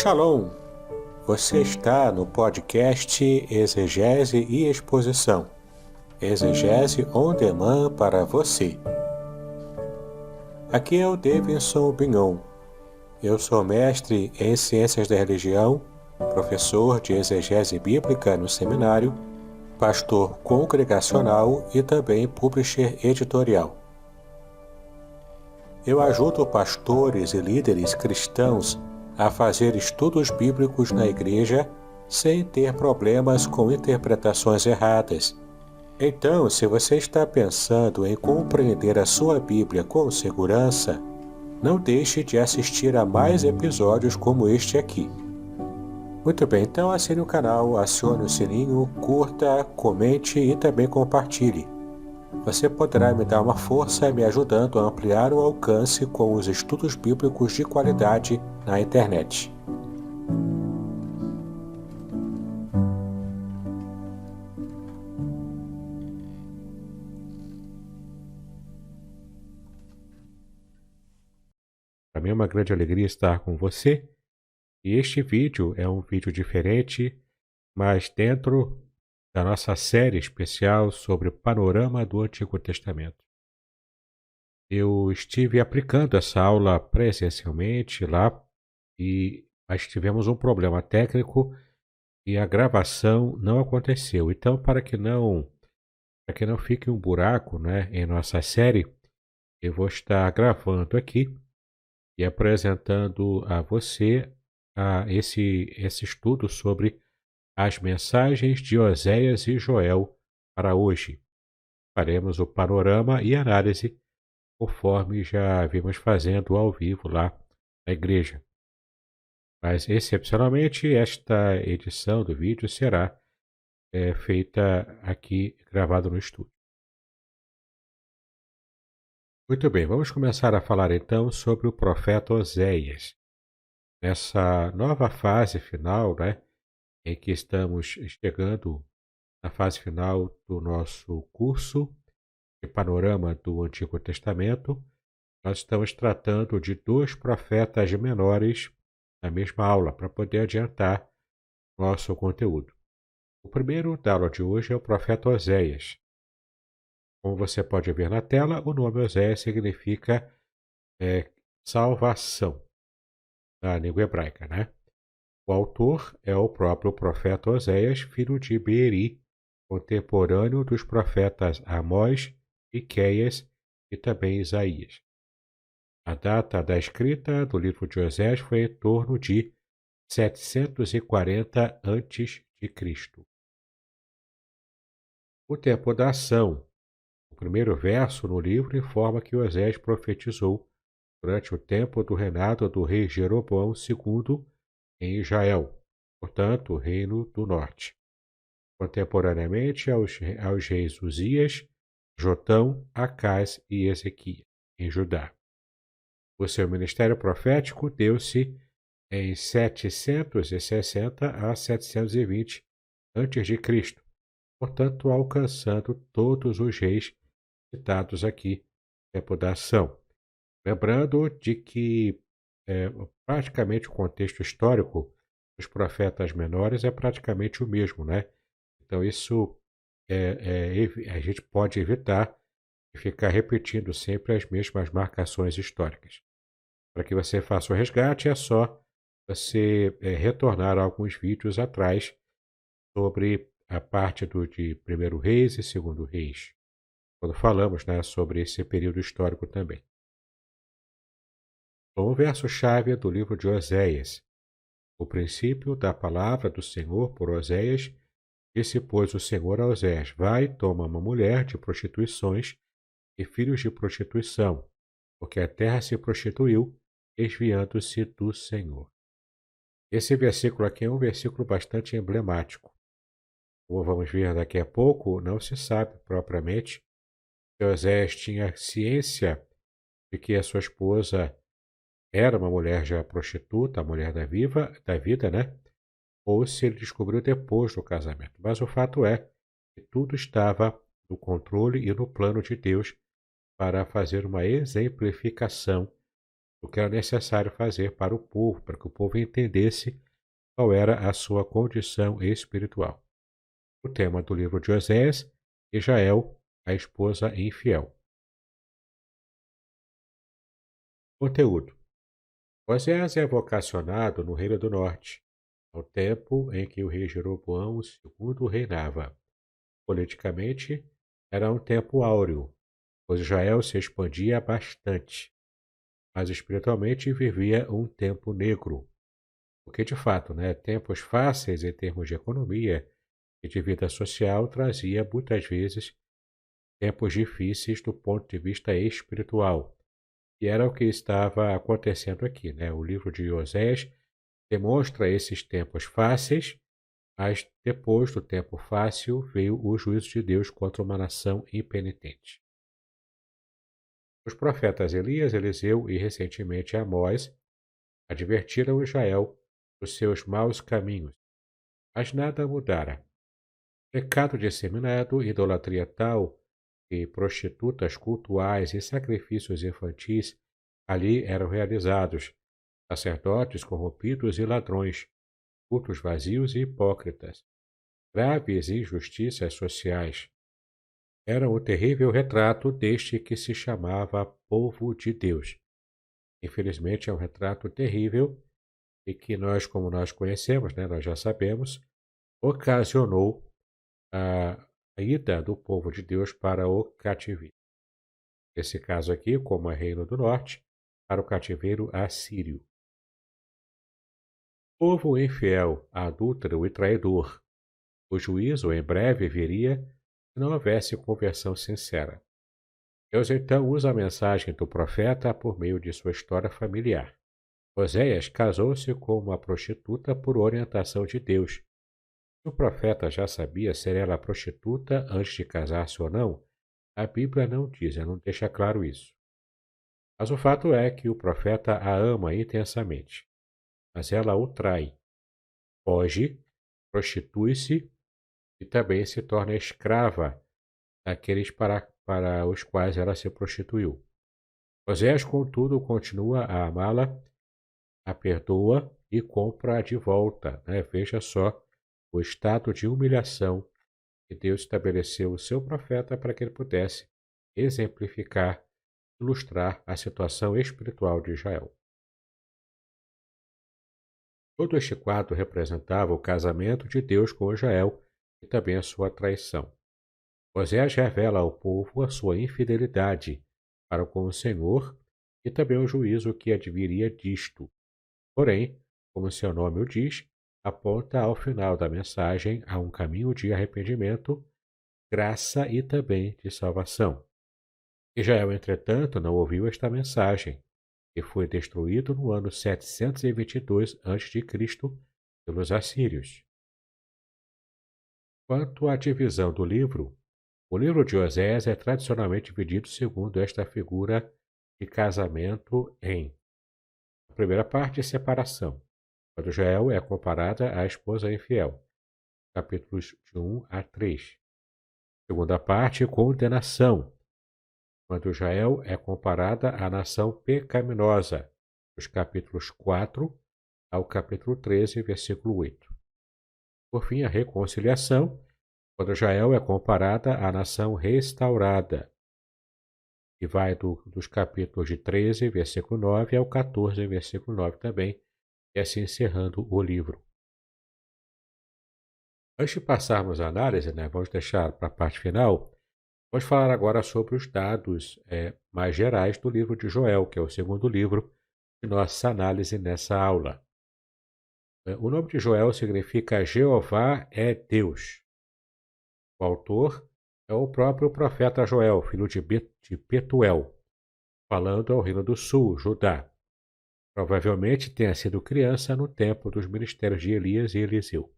Shalom! Você está no podcast Exegese e Exposição. Exegese on demand para você. Aqui é o Davidson Bignon. Eu sou mestre em Ciências da Religião, professor de Exegese Bíblica no seminário, pastor congregacional e também publisher editorial. Eu ajudo pastores e líderes cristãos a fazer estudos bíblicos na igreja sem ter problemas com interpretações erradas. Então, se você está pensando em compreender a sua Bíblia com segurança, não deixe de assistir a mais episódios como este aqui. Muito bem, então assine o canal, acione o sininho, curta, comente e também compartilhe. Você poderá me dar uma força me ajudando a ampliar o alcance com os estudos bíblicos de qualidade na internet. Para mim é uma grande alegria estar com você. E este vídeo é um vídeo diferente, mas dentro da nossa série especial sobre o panorama do Antigo Testamento. Eu estive aplicando essa aula presencialmente lá, mas tivemos um problema técnico e a gravação não aconteceu. Então, para que não fique um buraco, né, em nossa série, eu vou estar gravando aqui e apresentando a você esse estudo sobre as mensagens de Oséias e Joel para hoje. Faremos o panorama e análise conforme já vimos fazendo ao vivo lá na igreja. Mas, excepcionalmente, esta edição do vídeo será feita aqui, gravado no estúdio. Muito bem, vamos começar a falar então sobre o profeta Oséias. Nessa nova fase final, né, em que estamos chegando na fase final do nosso curso de panorama do Antigo Testamento, nós estamos tratando de dois profetas menores na mesma aula, para poder adiantar nosso conteúdo. O primeiro da aula de hoje é o profeta Oséias. Como você pode ver na tela, o nome Oséias significa salvação na língua hebraica, né? O autor é o próprio profeta Oséias, filho de Beeri, contemporâneo dos profetas Amós, Miqueias e também Isaías. A data da escrita do livro de Oséias foi em torno de 740 a.C. O tempo da ação. O primeiro verso no livro informa que Oséias profetizou durante o tempo do reinado do rei Jeroboão II em Israel, portanto, o Reino do Norte, contemporaneamente aos reis Uzias, Jotão, Acás e Ezequias, em Judá. O seu ministério profético deu-se em 760 a 720 a.C., portanto, alcançando todos os reis citados aqui, tempo da ação. Lembrando de que praticamente o contexto histórico dos profetas menores é praticamente o mesmo, né? Então, isso a gente pode evitar de ficar repetindo sempre as mesmas marcações históricas. Para que você faça o resgate, é só você retornar a alguns vídeos atrás sobre a parte de Primeiro Reis e Segundo Reis, quando falamos, né, sobre esse período histórico também. Bom, o verso-chave do livro de Oséias. O princípio da palavra do Senhor por Oséias, disse, pois, o Senhor a Oséias: vai, toma uma mulher de prostituições e filhos de prostituição, porque a terra se prostituiu, desviando-se do Senhor. Esse versículo aqui é um versículo bastante emblemático. Como vamos ver daqui a pouco, não se sabe propriamente se Oséias tinha ciência de que a sua esposa era uma mulher já prostituta, a mulher da vida, né? Ou se ele descobriu depois do casamento. Mas o fato é que tudo estava no controle e no plano de Deus para fazer uma exemplificação o que era necessário fazer para o povo, para que o povo entendesse qual era a sua condição espiritual. O tema do livro de Oséias e Jael, a esposa infiel. Conteúdo. Oséias é vocacionado no Reino do Norte, ao tempo em que o rei Jeroboão II reinava. Politicamente, era um tempo áureo, pois Israel se expandia bastante, mas espiritualmente vivia um tempo negro, porque de fato, tempos fáceis em termos de economia e de vida social trazia muitas vezes tempos difíceis do ponto de vista espiritual. E era o que estava acontecendo aqui, né? O livro de Oséias demonstra esses tempos fáceis, mas depois do tempo fácil veio o juízo de Deus contra uma nação impenitente. Os profetas Elias, Eliseu e recentemente Amós advertiram Israel dos seus maus caminhos, mas nada mudara. Pecado disseminado, idolatria tal que prostitutas cultuais e sacrifícios infantis ali eram realizados, sacerdotes corrompidos e ladrões, cultos vazios e hipócritas, graves injustiças sociais. Eram o terrível retrato deste que se chamava povo de Deus. Infelizmente é um retrato terrível e que nós, como nós conhecemos, nós já sabemos, ocasionou a ida do povo de Deus para o cativeiro. Nesse caso aqui, como é Reino do Norte, para o cativeiro assírio. Povo infiel, adúltero e traidor. O juízo em breve viria se não houvesse conversão sincera. Deus então usa a mensagem do profeta por meio de sua história familiar. Oséias casou-se com uma prostituta por orientação de Deus. Se o profeta já sabia se ela era prostituta antes de casar-se ou não, a Bíblia não diz, não deixa claro isso. Mas o fato é que o profeta a ama intensamente, mas ela o trai, foge, prostitui-se e também se torna escrava daqueles para os quais ela se prostituiu. Oséias, contudo, continua a amá-la, a perdoa e compra-a de volta. Veja só o estado de humilhação que Deus estabeleceu o seu profeta para que ele pudesse exemplificar, ilustrar a situação espiritual de Israel. Todo este quadro representava o casamento de Deus com Israel e também a sua traição. Oséias revela ao povo a sua infidelidade para com o Senhor e também o juízo que adviria disto. Porém, como seu nome o diz, aponta ao final da mensagem a um caminho de arrependimento, graça e também de salvação. Israel, entretanto, não ouviu esta mensagem e foi destruído no ano 722 a.C. pelos assírios. Quanto à divisão do livro, o livro de Oséias é tradicionalmente dividido segundo esta figura de casamento em: a primeira parte, separação, quando Jael é comparada à esposa infiel, capítulos de 1 a 3. Segunda parte, condenação, quando Jael é comparada à nação pecaminosa, dos capítulos 4 ao capítulo 13, versículo 8. Por fim, a reconciliação, quando Jael é comparada à nação restaurada, que vai dos capítulos de 13, versículo 9, ao 14, versículo 9 também, e assim encerrando o livro. Antes de passarmos à análise, vamos deixar para a parte final, vamos falar agora sobre os dados mais gerais do livro de Joel, que é o segundo livro de nossa análise nessa aula. O nome de Joel significa Jeová é Deus. O autor é o próprio profeta Joel, filho de Betuel, falando ao Reino do Sul, Judá. Provavelmente tenha sido criança no tempo dos ministérios de Elias e Eliseu.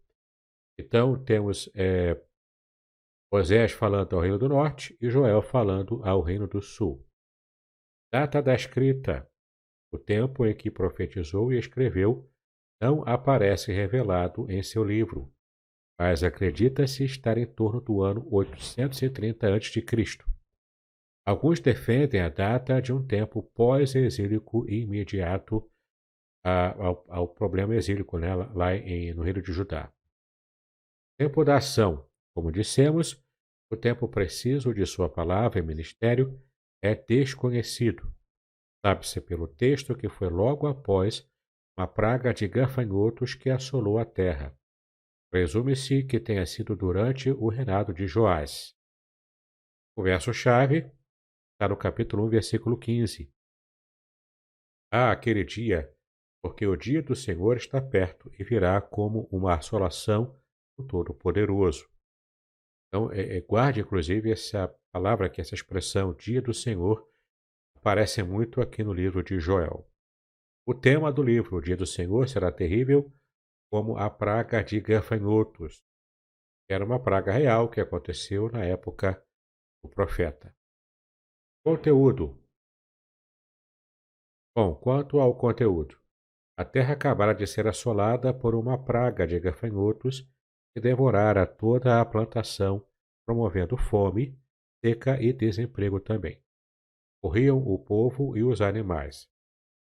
Então, temos Oséias falando ao Reino do Norte e Joel falando ao Reino do Sul. Data da escrita: o tempo em que profetizou e escreveu não aparece revelado em seu livro, mas acredita-se estar em torno do ano 830 a.C. Alguns defendem a data de um tempo pós-exílico e imediato ao problema exílico, né, lá no reino de Judá. Tempo da ação. Como dissemos, o tempo preciso de sua palavra e ministério é desconhecido. Sabe-se pelo texto que foi logo após uma praga de gafanhotos que assolou a terra. Presume-se que tenha sido durante o reinado de Joás. O verso-chave está no capítulo 1, versículo 15. Aquele dia, porque o dia do Senhor está perto e virá como uma assolação do Todo-Poderoso. Então, guarde, inclusive, essa palavra aqui, essa expressão, dia do Senhor, aparece muito aqui no livro de Joel. O tema do livro, o dia do Senhor, será terrível como a praga de gafanhotos. Era uma praga real que aconteceu na época do profeta. Conteúdo. Bom, quanto ao conteúdo, a terra acabara de ser assolada por uma praga de gafanhotos que devorara toda a plantação, promovendo fome, seca e desemprego também. Corriam o povo e os animais.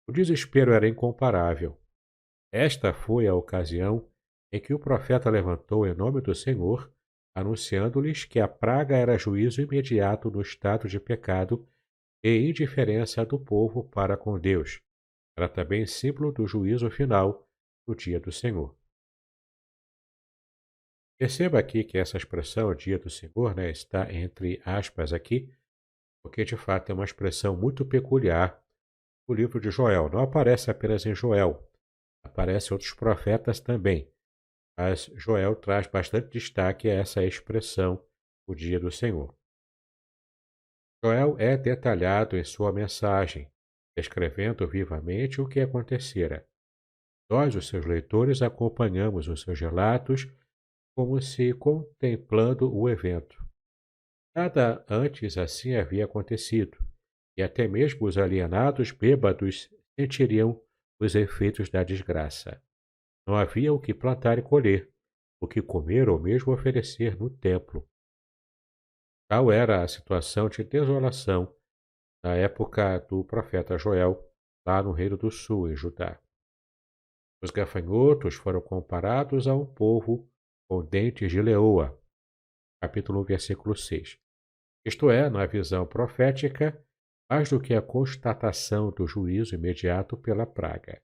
O desespero era incomparável. Esta foi a ocasião em que o profeta levantou em nome do Senhor, anunciando-lhes que a praga era juízo imediato no estado de pecado e indiferença do povo para com Deus. Era também símbolo do juízo final no dia do Senhor. Perceba aqui que essa expressão, dia do Senhor, né, está entre aspas aqui, porque de fato é uma expressão muito peculiar no livro de Joel. Não aparece apenas em Joel, aparece em outros profetas também. Mas Joel traz bastante destaque a essa expressão, o dia do Senhor. Joel é detalhado em sua mensagem, descrevendo vivamente o que acontecera. Nós, os seus leitores, acompanhamos os seus relatos como se contemplando o evento. Nada antes assim havia acontecido, e até mesmo os alienados bêbados sentiriam os efeitos da desgraça. Não havia o que plantar e colher, o que comer ou mesmo oferecer no templo. Tal era a situação de desolação na época do profeta Joel, lá no Reino do Sul, em Judá. Os gafanhotos foram comparados a um povo com dentes de leoa. Capítulo 1, versículo 6. Isto é, na visão profética, mais do que a constatação do juízo imediato pela praga.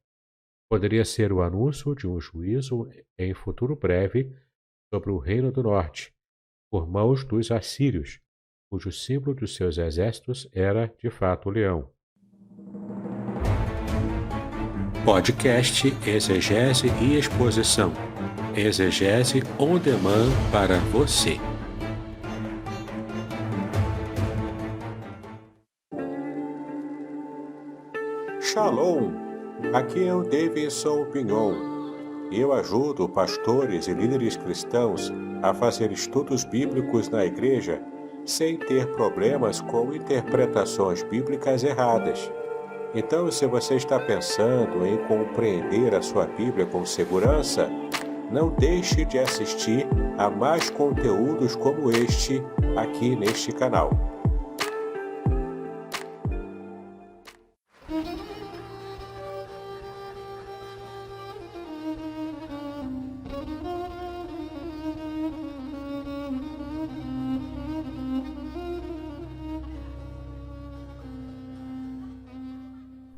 Poderia ser o anúncio de um juízo em futuro breve sobre o Reino do Norte, por mãos dos assírios, cujo símbolo dos seus exércitos era, de fato, o leão. Podcast Exegese e Exposição. Exegese on demand para você. Shalom! Aqui é o Davidson Pignon. Eu ajudo pastores e líderes cristãos a fazer estudos bíblicos na igreja sem ter problemas com interpretações bíblicas erradas. Então, se você está pensando em compreender a sua Bíblia com segurança, não deixe de assistir a mais conteúdos como este aqui neste canal.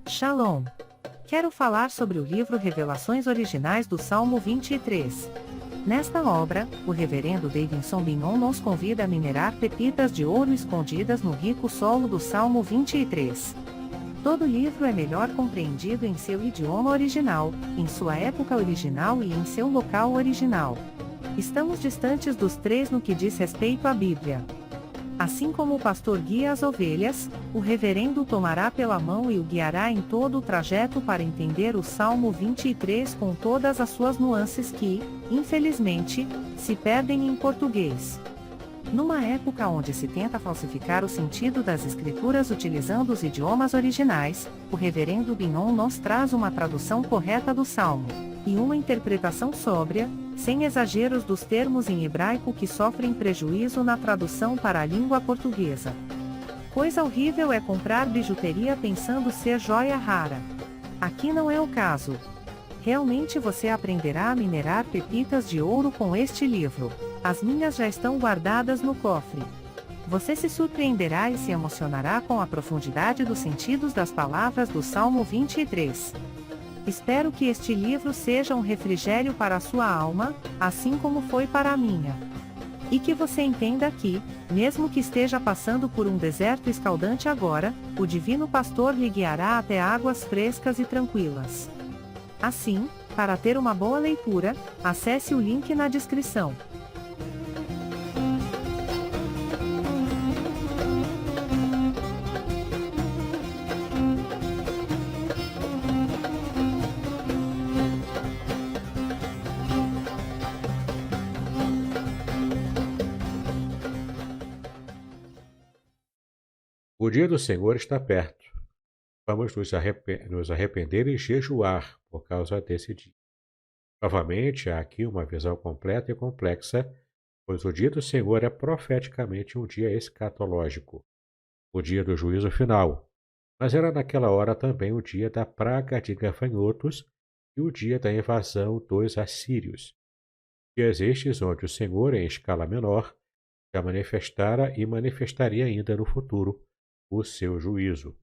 Shalom! Quero falar sobre o livro Revelações Originais do Salmo 23. Nesta obra, o reverendo Davidson Pignon nos convida a minerar pepitas de ouro escondidas no rico solo do Salmo 23. Todo livro é melhor compreendido em seu idioma original, em sua época original e em seu local original. Estamos distantes dos três no que diz respeito à Bíblia. Assim como o pastor guia as ovelhas, o reverendo tomará pela mão e o guiará em todo o trajeto para entender o Salmo 23 com todas as suas nuances que, infelizmente, se perdem em português. Numa época onde se tenta falsificar o sentido das escrituras utilizando os idiomas originais, o reverendo Pignon nos traz uma tradução correta do Salmo, e uma interpretação sóbria, sem exageros dos termos em hebraico que sofrem prejuízo na tradução para a língua portuguesa. Coisa horrível é comprar bijuteria pensando ser joia rara. Aqui não é o caso. Realmente você aprenderá a minerar pepitas de ouro com este livro. As minhas já estão guardadas no cofre. Você se surpreenderá e se emocionará com a profundidade dos sentidos das palavras do Salmo 23. Espero que este livro seja um refrigério para a sua alma, assim como foi para a minha. E que você entenda que, mesmo que esteja passando por um deserto escaldante agora, o Divino Pastor lhe guiará até águas frescas e tranquilas. Assim, para ter uma boa leitura, acesse o link na descrição. O dia do Senhor está perto. Vamos nos arrepender e jejuar por causa desse dia. Novamente, há aqui uma visão completa e complexa, pois o dia do Senhor é profeticamente um dia escatológico, o dia do juízo final. Mas era naquela hora também o dia da praga de gafanhotos e o dia da invasão dos assírios. Dias estes onde o Senhor, em escala menor, já manifestara e manifestaria ainda no futuro o seu juízo.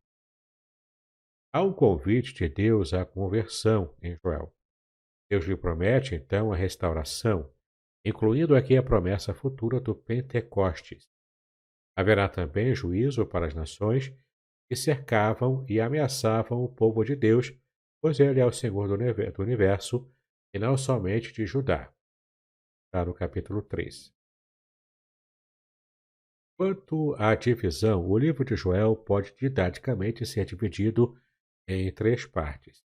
Há um convite de Deus à conversão em Joel. Deus lhe promete, então, a restauração, incluindo aqui a promessa futura do Pentecostes. Haverá também juízo para as nações que cercavam e ameaçavam o povo de Deus, pois ele é o Senhor do universo e não somente de Judá. Está no capítulo 3. Quanto à divisão, o livro de Joel pode didaticamente ser dividido em 3 partes.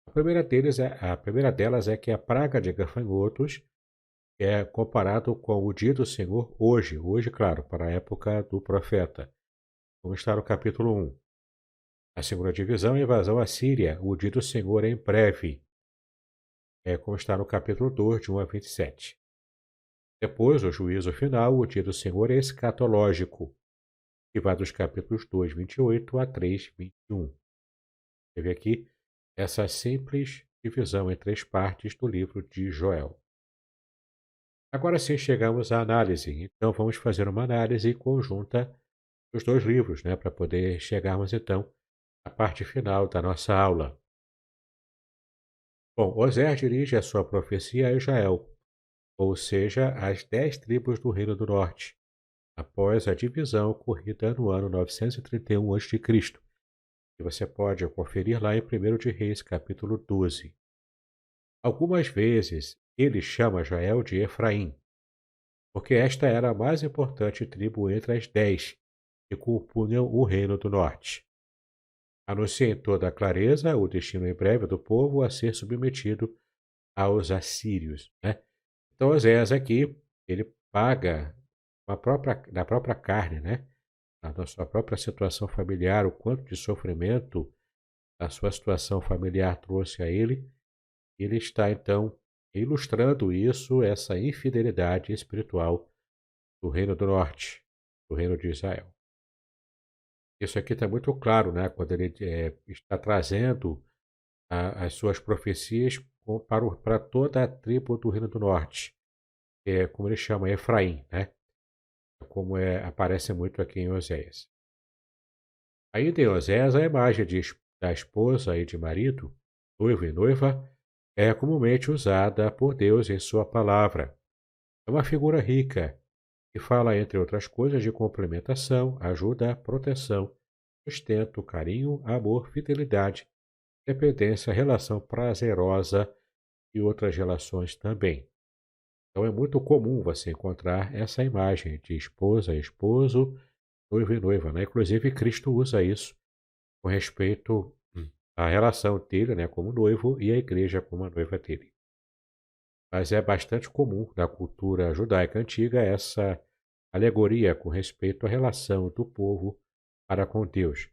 A primeira delas é que a praga de gafanhotos é comparado com o dia do Senhor hoje, claro, para a época do profeta, como está no capítulo 1. A segunda divisão é a invasão à Síria, o dia do Senhor em breve, como está no capítulo 2, de 1 a 27. Depois, o juízo final, o dia do Senhor é escatológico, que vai dos capítulos 2, 28 a 3, 21. Você vê aqui essa simples divisão em 3 partes do livro de Joel. Agora sim chegamos à análise, então vamos fazer uma análise conjunta dos 2 livros, para poder chegarmos então à parte final da nossa aula. Bom, Osés dirige a sua profecia a Israel, ou seja, às 10 tribos do Reino do Norte, após a divisão ocorrida no ano 931 a.C., que você pode conferir lá em 1 de Reis, capítulo 12. Algumas vezes ele chama Israel de Efraim, porque esta era a mais importante tribo entre as 10 que compunham o Reino do Norte. Anuncia em toda a clareza o destino em breve do povo a ser submetido aos assírios. Então, Osés aqui, ele paga na própria carne, na sua própria situação familiar, o quanto de sofrimento a sua situação familiar trouxe a ele. Ele está, então, ilustrando isso, essa infidelidade espiritual do Reino do Norte, do Reino de Israel. Isso aqui está muito claro, quando ele está trazendo as suas profecias para toda a tribo do Reino do Norte, como ele chama Efraim, como aparece muito aqui em Oséias. Ainda em Oséias, a imagem da esposa e de marido, noivo e noiva, é comumente usada por Deus em sua palavra. É uma figura rica, que fala, entre outras coisas, de complementação, ajuda, proteção, sustento, carinho, amor, fidelidade, dependência, relação prazerosa e outras relações também. Então é muito comum você encontrar essa imagem de esposa, esposo, noivo e noiva. Inclusive, Cristo usa isso com respeito à relação dele como noivo e a igreja como a noiva dele. Mas é bastante comum na cultura judaica antiga essa alegoria com respeito à relação do povo para com Deus,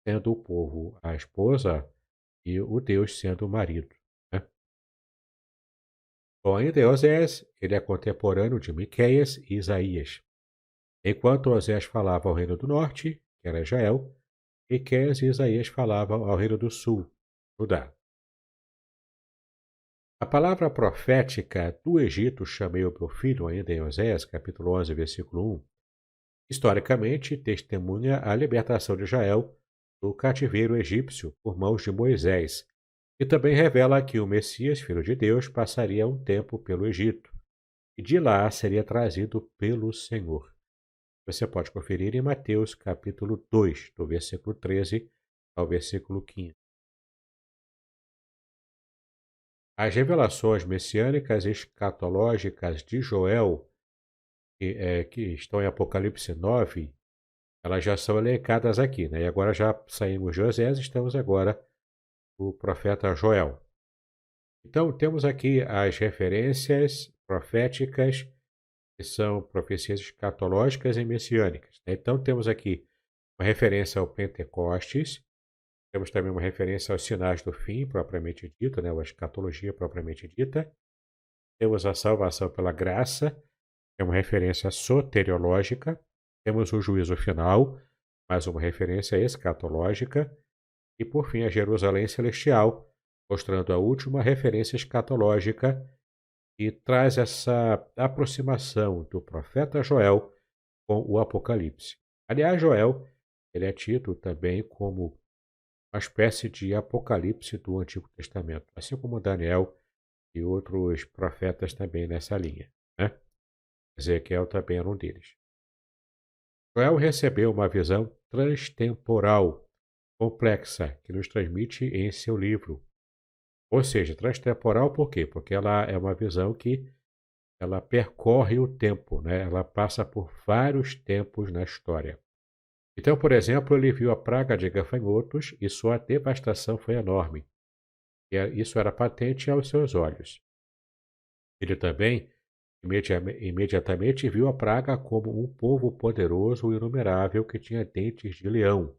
sendo o povo a esposa e o Deus sendo o marido. Bom, ainda em Osés, ele é contemporâneo de Miqueias e Isaías. Enquanto Osés falava ao Reino do Norte, que era Israel, Miqueias e Isaías falavam ao reino do sul, Judá. A palavra profética do Egito chamei o meu filho, ainda em Oséias, capítulo 11, versículo 1, historicamente testemunha a libertação de Israel do cativeiro egípcio por mãos de Moisés, e também revela que o Messias, filho de Deus, passaria um tempo pelo Egito, e de lá seria trazido pelo Senhor. Você pode conferir em Mateus capítulo 2, do versículo 13 ao versículo 15. As revelações messiânicas escatológicas de Joel, que estão em Apocalipse 9, elas já são elencadas aqui, né? E agora já saímos de Osés, estamos agora no profeta Joel. Então, temos aqui as referências proféticas, que são profecias escatológicas e messiânicas, né? Então, temos aqui uma referência ao Pentecostes, temos também uma referência aos sinais do fim, propriamente dito, né? A escatologia propriamente dita. Temos a salvação pela graça, que é uma referência soteriológica. Temos o juízo final, mais uma referência escatológica. E, por fim, a Jerusalém celestial, mostrando a última referência escatológica, que traz essa aproximação do profeta Joel com o Apocalipse. Aliás, Joel ele é tido também como uma espécie de Apocalipse do Antigo Testamento, assim como Daniel e outros profetas também nessa linha, né? Ezequiel também era um deles. Joel recebeu uma visão transtemporal complexa que nos transmite em seu livro. Ou seja, transtemporal por quê? Porque ela é uma visão que ela percorre o tempo, né? Ela passa por vários tempos na história. Então, por exemplo, ele viu a praga de gafanhotos e sua devastação foi enorme. E isso era patente aos seus olhos. Ele também imediatamente viu a praga como um povo poderoso e inumerável que tinha dentes de leão.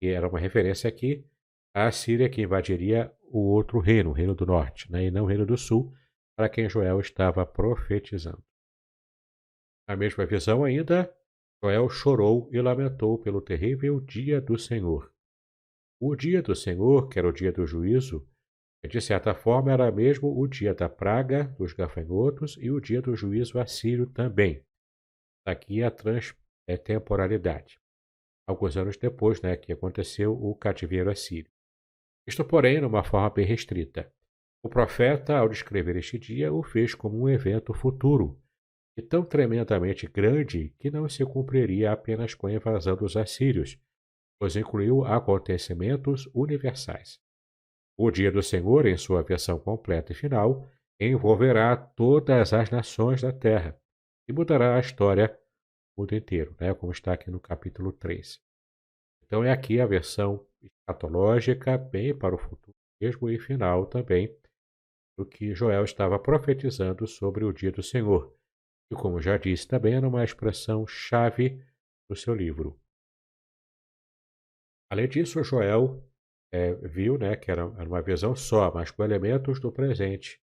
E era uma referência aqui à Síria que invadiria o outro reino, o reino do norte, né? E não o reino do sul, para quem Joel estava profetizando. Na mesma visão ainda, Joel chorou e lamentou pelo terrível dia do Senhor. O dia do Senhor, que era o dia do juízo, de certa forma era mesmo o dia da praga dos gafanhotos e o dia do juízo assírio também. Aqui a temporalidade. Alguns anos depois, né, que aconteceu o cativeiro assírio. Isto, porém, numa forma bem restrita. O profeta, ao descrever este dia, o fez como um evento futuro, e tão tremendamente grande que não se cumpriria apenas com a invasão dos assírios, pois incluiu acontecimentos universais. O dia do Senhor, em sua versão completa e final, envolverá todas as nações da terra e mudará a história do mundo inteiro, né, como está aqui no capítulo 3. Então é aqui a versão escatológica, bem para o futuro mesmo e final também, do que Joel estava profetizando sobre o dia do Senhor. E como já disse, também era uma expressão chave do seu livro. Além disso, Joel viu, né, que era uma visão só, mas com elementos do presente.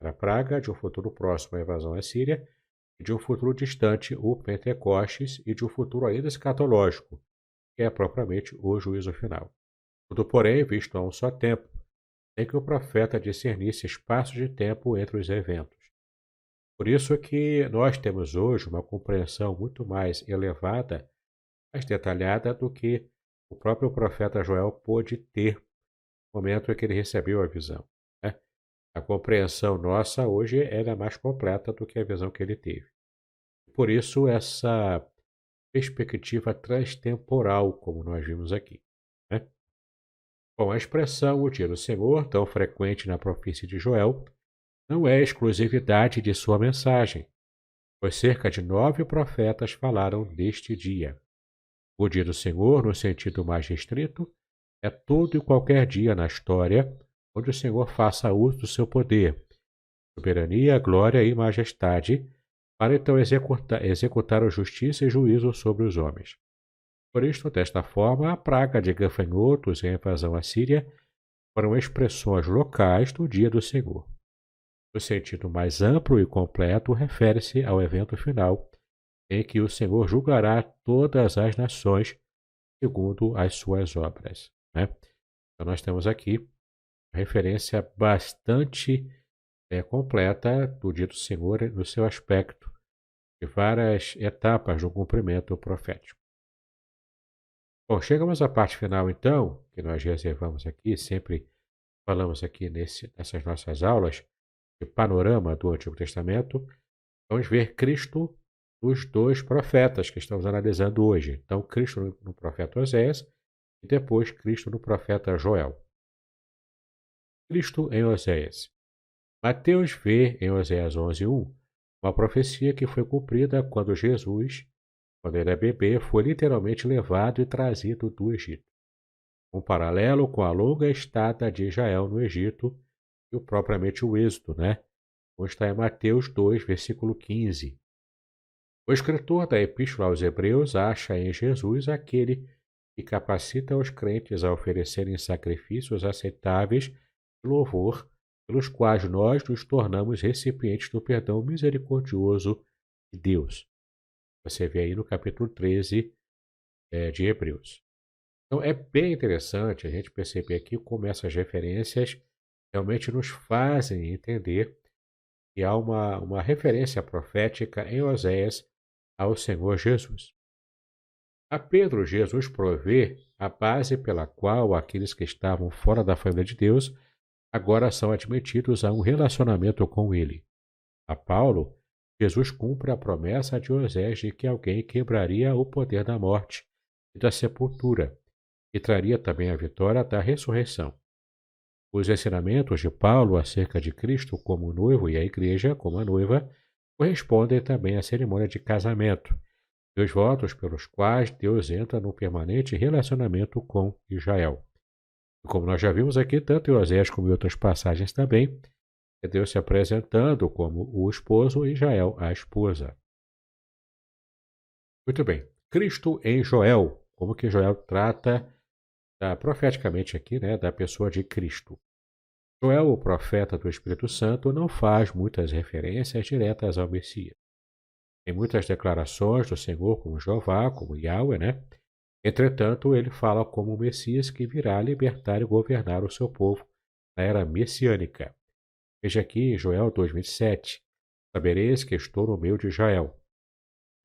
Era a praga, de um futuro próximo a invasão assíria, e de um futuro distante, o Pentecostes, e de um futuro ainda escatológico, que é propriamente o juízo final. Tudo, porém, visto a um só tempo, sem que o profeta discernisse espaço de tempo entre os eventos. Por isso que nós temos hoje uma compreensão muito mais elevada, mais detalhada do que o próprio profeta Joel pôde ter no momento em que ele recebeu a visão, né? A compreensão nossa hoje é mais completa do que a visão que ele teve. Por isso, essa perspectiva transtemporal, como nós vimos aqui, né? Bom, a expressão o dia do Senhor, tão frequente na profecia de Joel, não é exclusividade de sua mensagem, pois cerca de 9 profetas falaram deste dia. O dia do Senhor, no sentido mais restrito, é todo e qualquer dia na história onde o Senhor faça uso do seu poder, soberania, glória e majestade, para então executar a justiça e juízo sobre os homens. Por isto, desta forma, a praga de gafanhotos e a invasão assíria foram expressões locais do dia do Senhor. No sentido mais amplo e completo, refere-se ao evento final, em que o Senhor julgará todas as nações segundo as suas obras, né? Então nós temos aqui uma referência bastante completa do dia do Senhor no seu aspecto de várias etapas do cumprimento profético. Bom, chegamos à parte final então, que nós reservamos aqui, sempre falamos aqui nessas nossas aulas de panorama do Antigo Testamento. Vamos ver Cristo nos dois profetas que estamos analisando hoje. Então, Cristo no profeta Oséias e depois Cristo no profeta Joel. Cristo em Oséias. Mateus vê em Oséias 11:1 uma profecia que foi cumprida quando Jesus, quando ele é bebê, foi literalmente levado e trazido do Egito. Um paralelo com a longa estada de Israel no Egito e propriamente o êxodo, né? Como está em Mateus 2, versículo 15. O escritor da Epístola aos Hebreus acha em Jesus aquele que capacita os crentes a oferecerem sacrifícios aceitáveis de louvor, pelos quais nós nos tornamos recipientes do perdão misericordioso de Deus. Você vê aí no capítulo 13 de Hebreus. Então é bem interessante a gente perceber aqui como essas referências realmente nos fazem entender que há uma referência profética em Oséias ao Senhor Jesus. A Pedro, Jesus provê a base pela qual aqueles que estavam fora da família de Deus agora são admitidos a um relacionamento com ele. A Paulo, Jesus cumpre a promessa de Oséias de que alguém quebraria o poder da morte e da sepultura e traria também a vitória da ressurreição. Os ensinamentos de Paulo acerca de Cristo como noivo e a igreja como a noiva correspondem também à cerimônia de casamento e os votos pelos quais Deus entra num permanente relacionamento com Israel. E como nós já vimos aqui, tanto em Oséias como em outras passagens também, é Deus se apresentando como o esposo e Israel a esposa. Muito bem. Cristo em Joel. Como que Joel trata profeticamente aqui, né, da pessoa de Cristo. Joel, o profeta do Espírito Santo, não faz muitas referências diretas ao Messias. Tem muitas declarações do Senhor como Jeová, como Yahweh, né? Entretanto, ele fala como o Messias que virá libertar e governar o seu povo na era messiânica. Veja aqui Joel 2:27. Sabereis que estou no meio de Israel.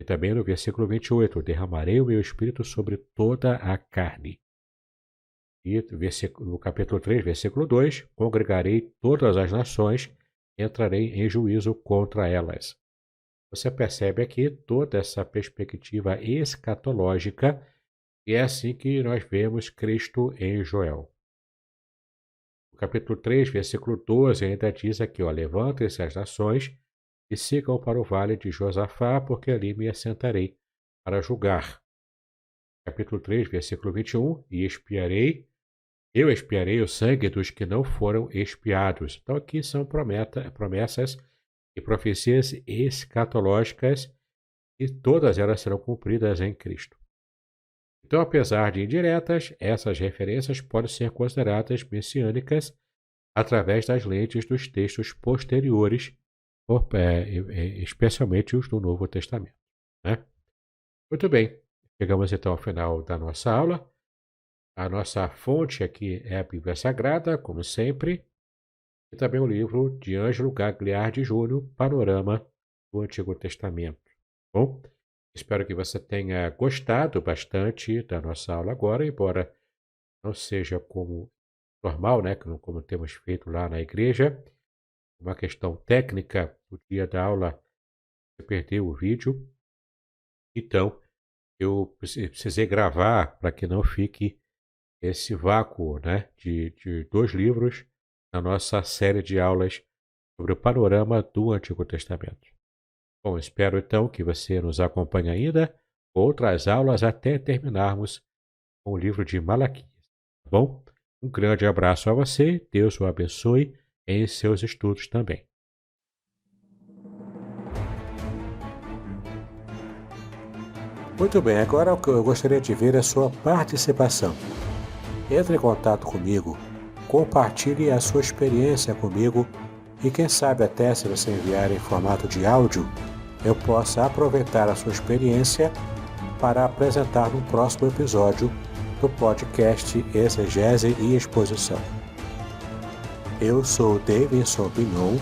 E também no versículo 28. Derramarei o meu espírito sobre toda a carne. E no capítulo 3, versículo 2. Congregarei todas as nações e entrarei em juízo contra elas. Você percebe aqui toda essa perspectiva escatológica e é assim que nós vemos Cristo em Joel. No capítulo 3, versículo 12, ainda diz aqui, levantem-se as nações e sigam para o vale de Josafá, porque ali me assentarei para julgar. Capítulo 3, versículo 21, eu expiarei o sangue dos que não foram expiados. Então aqui são promessas e profecias escatológicas e todas elas serão cumpridas em Cristo. Então, apesar de indiretas, essas referências podem ser consideradas messiânicas através das lentes dos textos posteriores, especialmente os do Novo Testamento, né? Muito bem, chegamos então ao final da nossa aula. A nossa fonte aqui é a Bíblia Sagrada, como sempre, e também o livro de Ângelo Gagliardi Júnior, Panorama do Antigo Testamento. Bom, espero que você tenha gostado bastante da nossa aula agora, embora não seja como normal, né, como temos feito lá na igreja. Uma questão técnica, no dia da aula você perdeu o vídeo, então eu precisei gravar para que não fique esse vácuo, né, de 2 livros na nossa série de aulas sobre o panorama do Antigo Testamento. Bom, espero então que você nos acompanhe ainda com outras aulas até terminarmos com o livro de Malaquias. Tá bom? Um grande abraço a você, Deus o abençoe em seus estudos também. Muito bem, agora eu gostaria de ver a sua participação. Entre em contato comigo, compartilhe a sua experiência comigo e quem sabe até se você enviar em formato de áudio, eu possa aproveitar a sua experiência para apresentar no próximo episódio do podcast Exegese e Exposição. Eu sou Davidson Pignon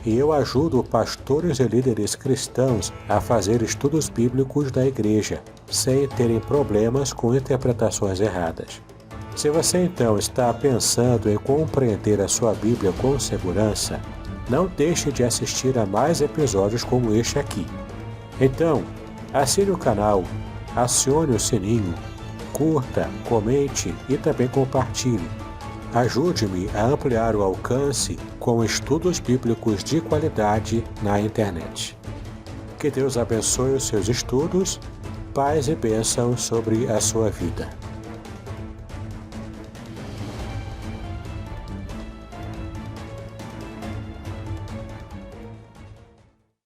e eu ajudo pastores e líderes cristãos a fazer estudos bíblicos da igreja, sem terem problemas com interpretações erradas. Se você então está pensando em compreender a sua Bíblia com segurança, não deixe de assistir a mais episódios como este aqui. Então, assine o canal, acione o sininho, curta, comente e também compartilhe. Ajude-me a ampliar o alcance com estudos bíblicos de qualidade na internet. Que Deus abençoe os seus estudos, paz e bênção sobre a sua vida.